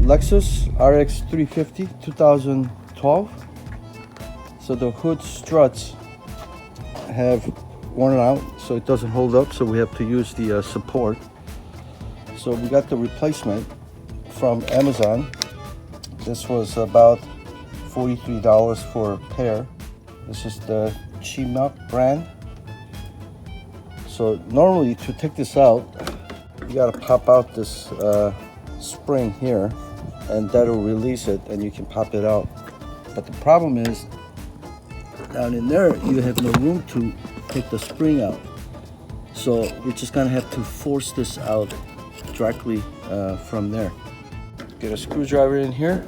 Lexus RX350 2012. So the hood struts have worn out, so it doesn't hold up, so we have to use the support. So we got the replacement from Amazon. This was about $43 for a pair. This is the Chima brand. So normally to take this out, you gotta pop out this spring here, and that'll release it and you can pop it out. But the problem is, down in there you have no room to take the spring out. So we're just gonna have to force this out directly from there. Get a screwdriver in here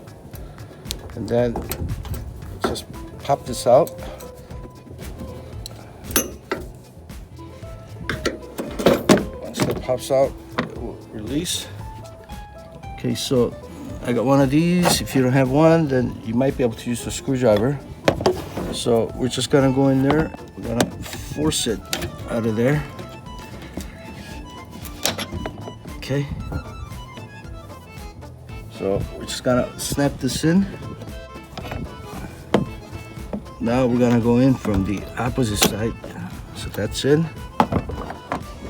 and then just pop this out. Once that pops out, it will release. Okay, so I got one of these. If you don't have one, then you might be able to use a screwdriver. So we're just gonna go in there, we're gonna force it out of there. Okay. So we're just gonna snap this in. Now we're gonna go in from the opposite side. So that's in.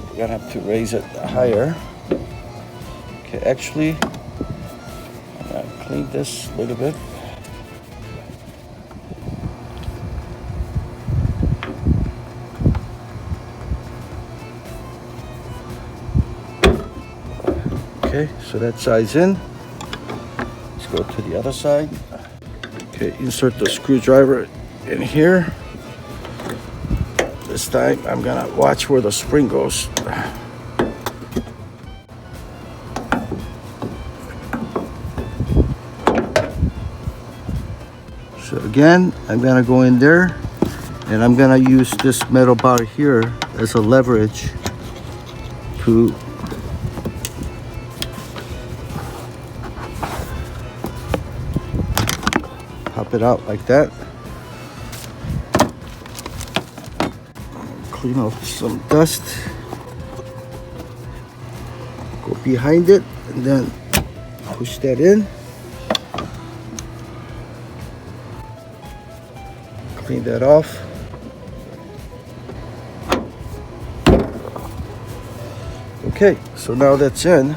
We're gonna have to raise it higher. Okay, actually, I'm gonna clean this a little bit. Okay, so that side's in. Let's go to the other side. Okay, insert the screwdriver in here. This time I'm gonna watch where the spring goes. So again, I'm gonna go in there and I'm gonna use this metal bar here as a leverage to pop it out like that. Clean off some dust. Go behind it and then push that in. Clean that off. Okay, so now that's in.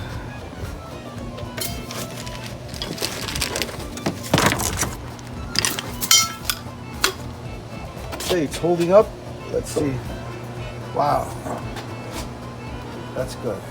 Okay, it's holding up. Let's see. Wow, that's good.